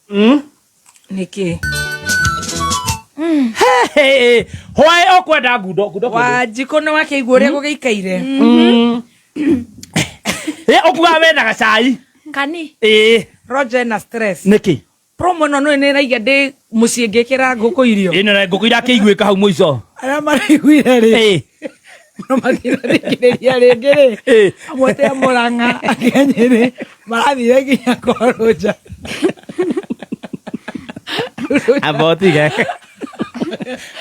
Niki. Hey, why okwenda gudo wa jikono wake igore gugeikaire okuga wena gacai kani Roger na stress niki promo no ne raiga ndi mucie ngekira nguku irio ino nguku ira kiguika hau muico ara maraiguire ri no mathira rikireria ringi ri amote amuranga akenyere marathire nginya kwa Roger abotige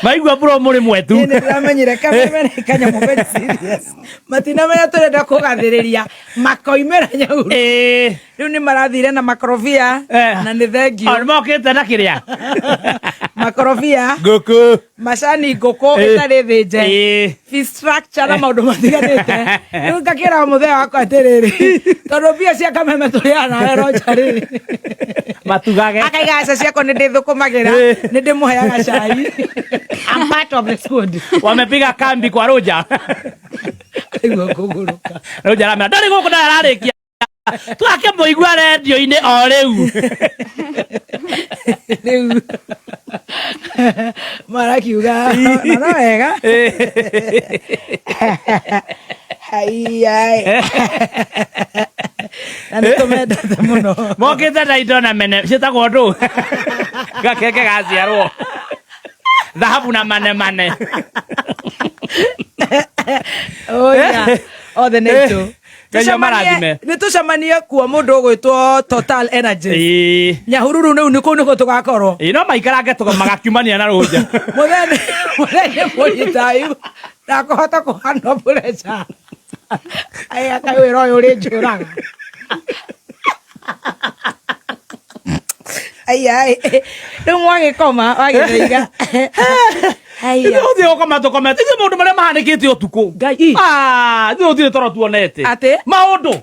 maigua promo ri mwetu ni ndamenyire kamera kanya mo very serious matina menya turenda kugathiriria makoimera nyau riu ni marathire na makrofia na ni thengio ari mokite na kiria makrofia nguku macani nguku itari thinje fee structure na maundu matiganite riu ngakira muthea wakwa atiriri tondu bia cia kameme turiana na Roger ri matugage akaigaca ciakwa ni ndithukumagira ni ndimuheaga cai. I'm part of the squad. Wamepiga kambi kwa Roger. Roger amena ndari guku na ararikia. Twake muigua radio-ini o riu. Riu. Marakiuga na wega. Ai. Ani tumenda muno. Mokite na indo na mene citagwo ndu. Gakeke gaciarwo. Dhahabu na mane. Oya. The neto. Tucamanie. Nitucamanie kuo mundu gwitwo Total Energy. Nyahururu niu niku niko tugakorwo. No maikarange magakiumania na Roger. Muthenya munyitayu. Ndakuhota kuhana pressure. Aya kawira uyu ri njuraga. Ai. Riu mwagikoma wagithaiga. Aya. Ndio koma tukoma. Tizi maundu maria mahanikite utuku. Ngai. Ndio tire toro tuonete. Ate? Maundu.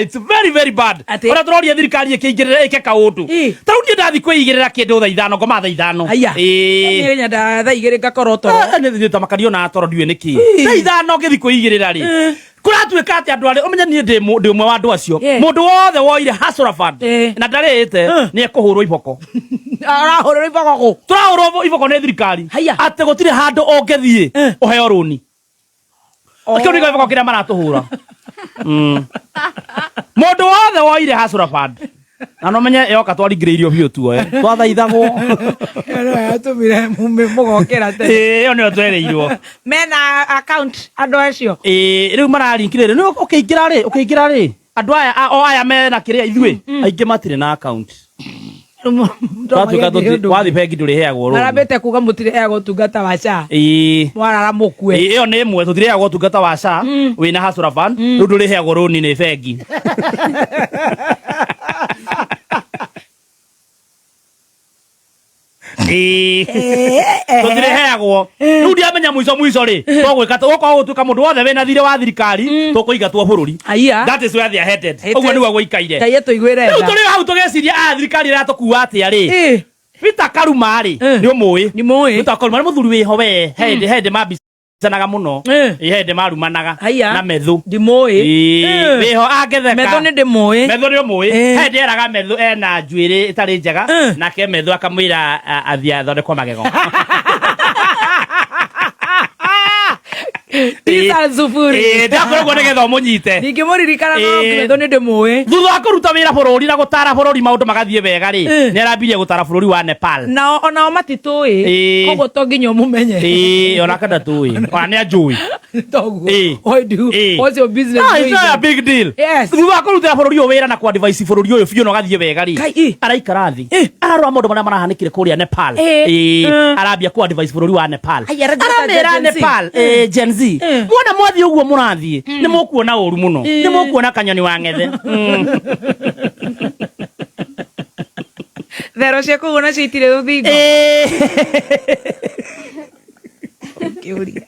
It's very very bad. Ora turoria thirikari ikingirira ike kaundu. Tau nie ndathi kwigirira kindu tha ithano ngoma tha ithano. Aya. Ni nya tha igiri ngakorwo toro. Ni thio tamakario na toro ndiwe niki. Tha ithano ngithi kwigirira ri. Kuratuika ati andu ari umenya nie ndi umwe wa andu acio mundu wothe woire hasura fund na ndarite ni ekuhurwo iboko arahurwo iboko ku turahurwo iboko ni thirikari ati gutire handu ongethie uheo runi akio ni iboko kiria maratuhura mundu wothe woire hasura fund na no menye yoka twarigiriirio biu tu twathaithagwo no atumire mugokera te iyo ni twereirwo mena account andu acio riu mararinkire no ukiingira ri andu aya mena kiria ithue aingi matire na account wathi bengi nduriheagwo ru arabete kuga mutireheagwo tungata wa SHA mwarara mukue iyo ni imwe tutireheagwo tungata wa SHA wina hasura fund riu nduriheagwo runi ni bengi tutireheagwo riu ndiamenya mwico ri twagwika goko gutuika mundu wothe wina thire wa thirikari tukuiga tu bururi that is where they are headed ogwo niwe gwaikaire kaye tuigwire riu turi hau tugeciria thirikari iratukuwa atia ri Peter Karuma ri ni umui Peter Karuma ni muthuri wiho we hende mabicanaga muno hende marumanaga na methu ndimui wiho angetheka methu ni ndimui hende eraga methu ena njuiri itari njega nake methu akamwira athia thondekwo magego Tisa zufuri ndakoragwo ni getho munyite ndingimuririkana no methu ni ndimui thutha wa kuruta wira bururi na gutara bururi maundu magathie wega ri ni arambirie gutara bururi wa Nepal onao matitui koguo to nginya mumenye ona kada tui ona ni ajui toguo what's your business it's not a big deal thutha wa kuruta bururi uyu wira na ku advice bururi uyu biu no gathie wega ri araikara thi ararwa maundu maria marahanikire kuria Nepal arambia ku advice bururi wa Nepal aramera Nepal Gen Z mwana mwathi uguo murathie ni mukuona uru muno ni mukuona kanyoni wa ngethe thero cia kuguna citire ruthingo kiuria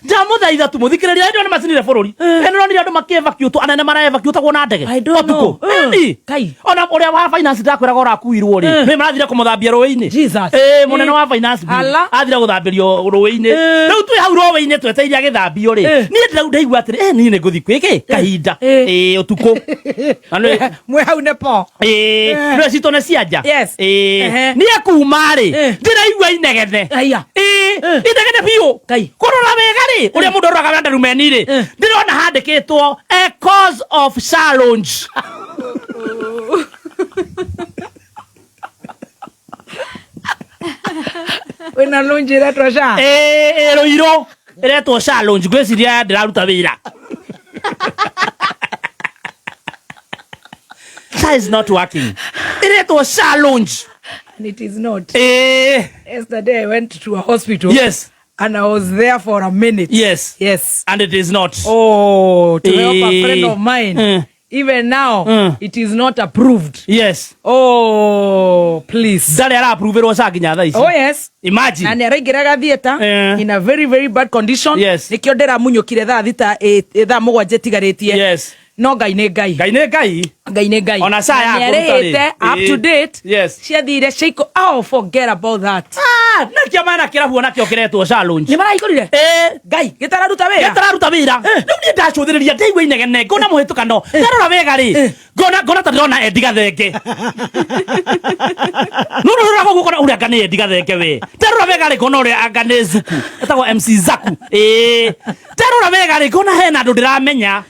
Jamu thaitha tu muthikiriria ndio macinire bururi eno ni andu makievacuate anene maraevacuate kuona ndege otuko kai ona uria wa finance ndakwiraga urakuirwo ri me marathire kumuthambia ruini munene wa finance athire guthambirio ruini riu twi hau ruini tweteiria githambio ri ni ndaigua atiri ni nguthi kwiki kahinda utuko mwe hau nepo no citone cianja ni akuma ri ndiraigua inegene inegene biu kurora wega ri uria mundu roraga wenda rumeni ri ndirona handikitwo a cause of challenge wena lunji retro sha roiro retro challenge gwiciria ndiraruta wira that is not working. It was challenge. And it is not. Yesterday I went to a hospital. Yes. And I was there for a minute. Yes. Yes. And it is not. Oh, to help a friend of mine. Even now, it is not approved. Yes. Oh, please. Dale ara approve ro sa kinya thaisi. Oh, yes. Imagine. And araigiraga theater in a very, very bad condition. Yes. Nikio ndera munyukire tha thita tha mugwanje tigaritie. Yes. No Ngai nĩ Ngai. Ngai nĩ Ngai. Ngai nĩ Ngai. Ona saa ya kũruta up to date. Yes. Ciathire ciiko. Oh, forget about that. Na kia mana kirabu ona kio kiretwo challenge. Nĩ maraikorire? Ngai gitararuta wĩra. Gitararuta wĩra. Rĩu niĩ ndacuthĩrĩria ndaigua inegene ngona mũhĩtũkano. Ndarora wega rĩ. Ngona ta ndĩrona Eddie Gathenge. Nũrora gũkũ kona ũrĩa anga nĩ Eddie Gathenge we. Ndarora wega rĩ ngona ũrĩa anga nĩ Zuku. Etagwo MC Zaku. Ndarora wega rĩ ngona hena andũ ndĩramenya.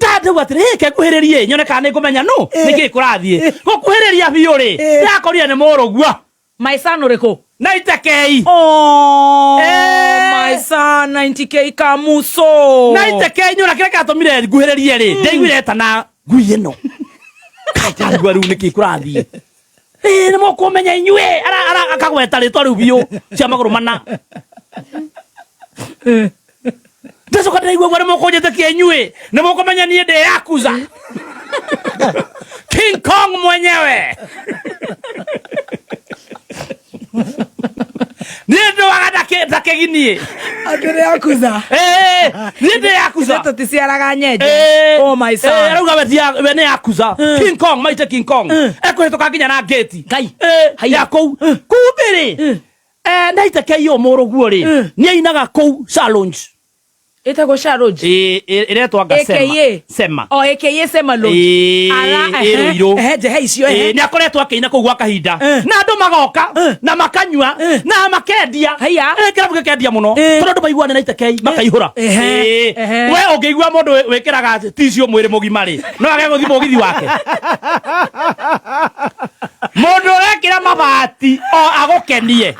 Ndandau atiri ke kuhiririe nyone kana ngumenya no niki kurathie gukuhiriria biu ri yakorire ni murugwa my son uriku 90k. Oh my son 90k kamuso 90k nyona kire katumire nguhiririe ri ndaiguire tana ngui ino kaitangwa ru niki kurathie ni mukumenya inyue ara akagweta ritwa riu biu cia maguru mana Deso kada igwe gware moko jete kienywe na moko menya nie de yakuza King Kong mwenyewe Niendo wakada take ginie akere yakuza niende yakuza to tisiaraga nyeje oh my son rauga wetia wene yakuza King Kong maite King Kong ekuhituka nginya na gate Ngai ya kou kubiri ndaite keyo moroguo ri ni ainaga kou challenge Itago Sharoji. Iretwa Sema. Oh, AKA Sema lo. Iro. Icio ni akoretwa akiina kugwa kahinda. Na andu magoka na makanywa na makendia. Kirabu gekendia muno. Tondu andu baiguane na itekei makaihura. We ungeigua mundu wekiraga ticio mwiri mugima ri. No age guthimo ugithi wake. Mundu wekira mabati o agukenie.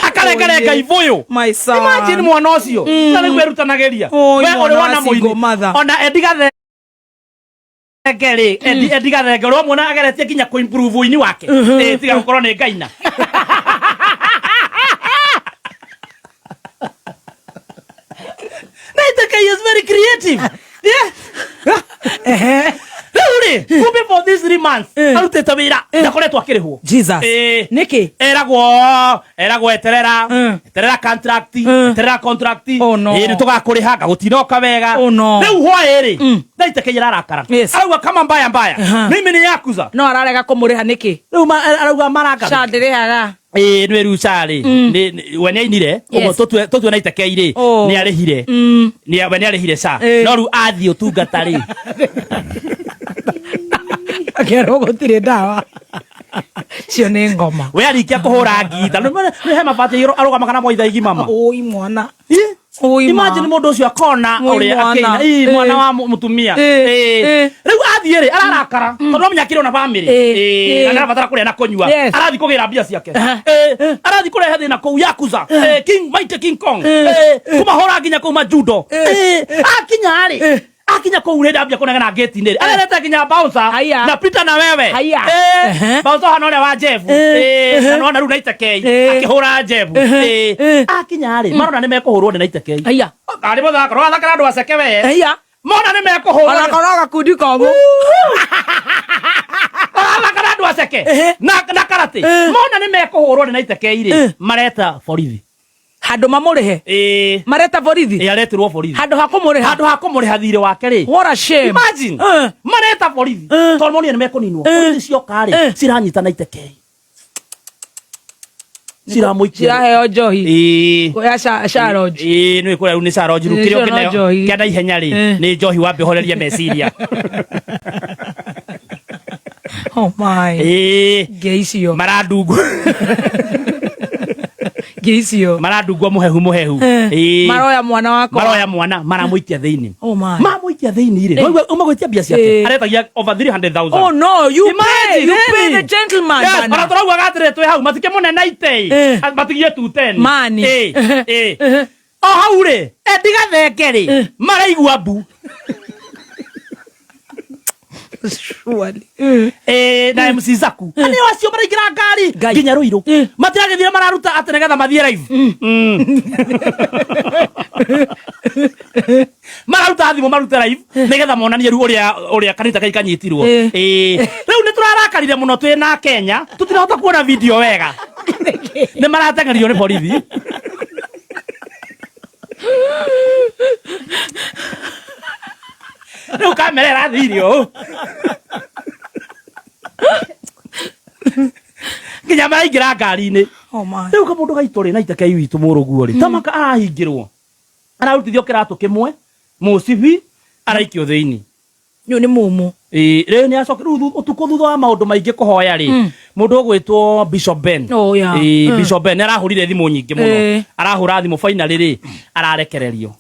Akarengarenga ivuyu my son imagine mwana ucio tari gwerutanageria we uri wana muini ona Eddie Gathenge Eddie Gathenge ro mwana ageretie kinya ku improve uini wake tiga gukorwo ni ngaina Naiteke is very creative Kumbe for these 3 months arutete wira ndakoretwo akirihwo Jesus niki eragwo eterera contract ni tugakuriha gutinoka wega riu hwairi ndaiteke irarakara arauga kama mbaya mimi ni yakuza no ararega kumuriha niki riu arauga maraka chandirihaga nä ru cari we nä ainire tåtue na iteke irä nä arĩhire we nä arĩhire ca no rĩu athiĩ ũtungata rĩ akerwo gũtirĩ ndawa cio nĩ ngoma we arikia kũhũra ngita nĩ he mabati arũgama kana moitha igimama oi mwana imagine mundu ucio akona uria akina mwana wa mutumia riu athie ri ararakara tondu mnyakire na family na arabatara kuria na kunyua arathi kugira mbia ciake arathi kurehe thina kuu yakuza King Mighty King Kong kumahora nginya kuma judo akinya ri akinya ko urenda ambia kunegena gate neri arerete kinya bouncer na Peter na wewe bouncer hano ria wa Jeff na no na ru naiteke akihura Jeff akinya ri marona ni mekuhurwo ni naiteke ari muthaka ro athakara andu aceke we mona ni mekuhurwo ona koroga kundi kogu athakara andu aceke na karate mona ni mekuhurwo ni naiteke iri mareta borithi Handu mamurihe mareta borithi aretirwo borithi handu hakumuriha thirĩ wake rĩ. What a shame. Imagine mareta borithi tondũ monire nĩ mekũninwo. Borithi cioka rĩ ciranyitana itekei ciraheo njohi ya Sharoji nĩ kũrĩa rĩu nĩ Sharoji rĩu kĩrĩa ũkĩneo kĩa naihenya rĩ nĩ njohi wambe ũhorerie meciria. Oh my Geicio marandungu Geicio marandungu muhehu maroya mwana wako maramuitia thĩinĩ. Oh my mamuitia thĩinĩ rĩ no umagwitia mbia ciake aretagia over 300,000. Oh no, you pay the gentleman bana. Bara tũrauga gatĩrĩ twĩ hau matikĩ mũnene itei matigie 210 mani o hau rĩ ndigathenge rĩ maraigua mbu na MC Zaku ani wacio maraingira ngari nginya Ruiru matiragithire mararuta atĩ nĩgetha mathiĩ live mararuta thimũ marute live nĩgetha monanie rĩu ũrĩa kanitha kai kanyitirwo. Rĩu nĩ tũrarakarire mũno twĩ na Kenya tũtirahota kuona video wega nĩ marateng'erio nĩ borithi. Rĩu kamera ĩrathirio nginya maraingĩra ngari-inĩ. Rĩu kamũndũ gaitũ rĩ na itekei witũ mũrũguo rĩ tamaka arahingĩrwo ararutithio kĩratũ kĩmwe mũcibi araikio thĩinĩ. Nĩ mũmũ rĩu nĩ acoka rĩu ũtukũ thutha wa maũndũ maingĩ kũhoya rĩ mũndũ ũgwĩtwo Bishop Ben. Bishop Ben arahũrire thimũ nyingĩ mũno arahũra thimũ finally rĩ ararekererio.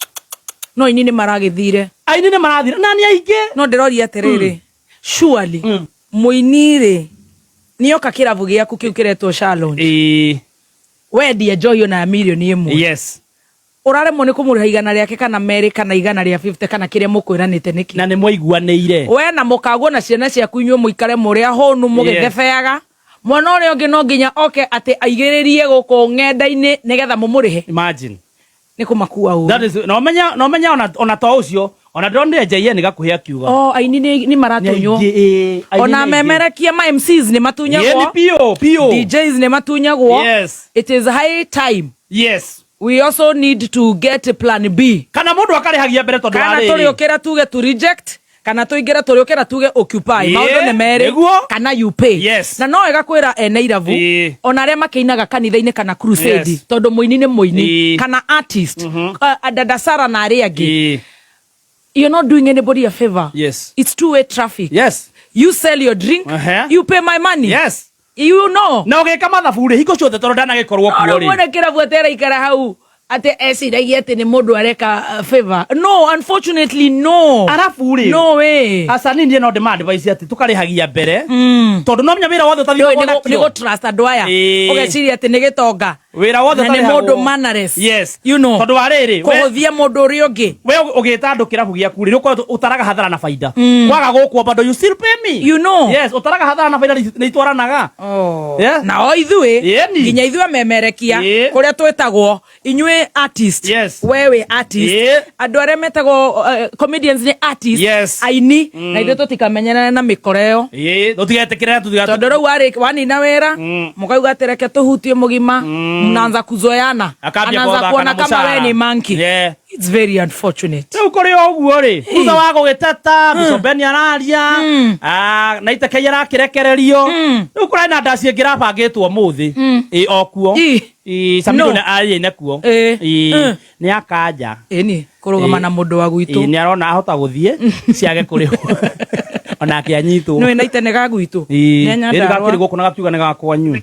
No ini nĩ maragĩthire na nĩ aingĩ no ndĩroria atĩrĩrĩ surely mũini rĩ nĩoka kĩrabu gĩaku kĩu kĩretwo Shalon wendia njohi ona milioni ĩmwe. Yes uraremwo nĩ kũmũrĩha igana rĩake kana merĩ kana igana rĩa 50 kana kĩrĩa mũkwĩranĩte nĩkĩ na nĩ mwaiguanĩire we na mũkaguo na ciana ciaku inyuĩ mũikare mũrĩa hũnu mũgĩthebeaga mwana ũrĩa ũngĩ no nginya oke atĩ aigĩrĩrie gũkũ ng'enda-inĩ nĩgetha mũmũrĩhe. Imagine nĩ kũmakua ũũ. That is no menya ona to ũcio ona ndonire JN gakuhe akiuga aini nĩ maratunywo ona memerekia ma MCs nĩ matunyagwo pio DJs nĩ matunyagwo. Yes It is high time. Yes we also need to get a plan B. Kana mũndũ akarĩhagia mbere tondũ kana tũrĩũkĩra tuge to reject kana tũingĩra tũrĩũkĩra tuge occupy maũndũ nĩ merĩ kana you pay. Yes. Na no ĩgakwĩra ene irabu ona arĩa makĩinaga kanitha-inĩ kana crusade tondũ mũini nĩ mũini kana artist Dada na arĩa angĩ. You're not doing anybody a favor. Yes. It's two-way traffic. Yes. You sell your drink, you pay my money. Yes. You know. Na ũgĩka mathabu rĩ hingo ciothe tondũ ndanagĩkorwo kuo rĩ. Ona kĩrabu atera ikara hau ate esiragia ati ni mundu areka favor. No, unfortunately no. Arafu rĩ no way. Asani ndiye no demand advice ati tukarihagia mbere tondu no menya wira wothe utathio na kio nigo trust adwaya ugeciria ati ni gitonga wira wothe utathio ni mundu mannerless. Yes, you know tondu wariri kuhuthia mundu uri ungi we ugita andu kirabu giaku ri uko utaraga hathara na faida kwaga gukwo bado you still pay me. You know. Yes, utaraga hathara na faida ni itwaranaga. Yeah. Na o ithui nginya ithui memerekia kuria twetagwo inywe artist. Yes. Wewe artist. Andu arĩa metagwo comedians ni artist. Yes. Aini na ithuĩ tũtikamenyana na mĩkoreo. Tũtigetekĩre tondũ rĩu wanina wĩra mũkauga atĩ reke tũhutie mũgima mnaanza kuzoeana anaanza kuona kama wewe ni monkey. It's very unfortunate. Rĩu kũrĩ ũguo rĩ thutha wa gũgĩteta Bishop Ben araria na itekei arakĩrekererio rĩu kũrĩ na ndaci ĩngĩ rabangĩtwo mũthĩ okuo Samido na arĩine kuo nĩ akanja ni kũrũgama na mũndũ wa gwitũ nĩ arona ahota gũthiĩ ciage kũrĩhwo ona akĩanyitwo no ĩna itene ga gwitũ nĩ gakĩrĩ gũkũ na gakiuga nĩ gakwanyu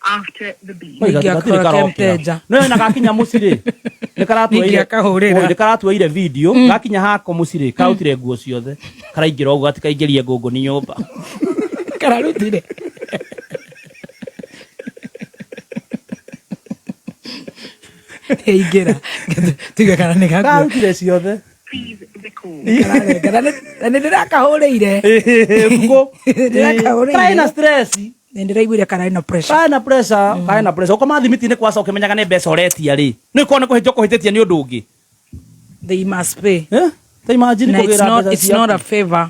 after the beat. No ĩna gakinya mũcirĩ nĩ karatuoire video gakinya hako mũcirĩ karutire nguo ciothe karaingĩra ũguo atikaingĩrie ngũngũ ni nyũmba kararutire ingĩra tiga kana nĩ gakuo karutire ciothe nĩ ndĩrakahũrĩire kaina stress ndĩraiguire kana pressure kaina pressure ukoma thimiti-inĩ kwaca ũkĩmenyaga nĩ mbeca ũretia rĩ nĩ ũkorwo nĩ kũhĩtio kũhĩtĩtie nĩ ũndũ ũngĩ. They must pay. Imagine it's not a favor.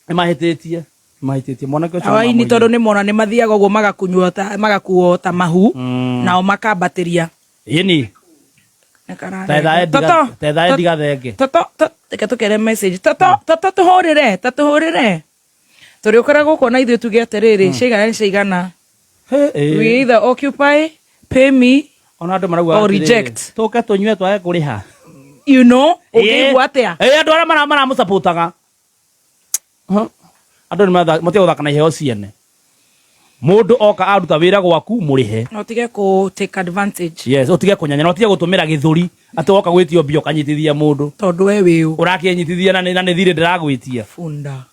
Mahĩtĩtie mwanake ũcio aini tondũ nĩ mona nĩ mathiaga ũguo magakuo ta mahu nao makambatĩria Yeni. Tetha ediga thenge. Toto, teke tukere message. Toto tuhurire. Turi ukora guko na ithuĩ tuge atiriri ciigana. We either occupy, pay me, or reject. Tuke tunyue twage kuriha. You know, ukigwa atia. Andu aria maramusapotaga. Andu mate uthaka na iheo ciene. Mundu oka aruta wira gwaku murihe. Otige ku take advantage. Yes, otige kunyanya, otige gutumira githuri. Ati oka gwitio bio kanyitithia mundu. Tondu we wiu. Urakinyitithia na ni thire ndiragwitia. Funda.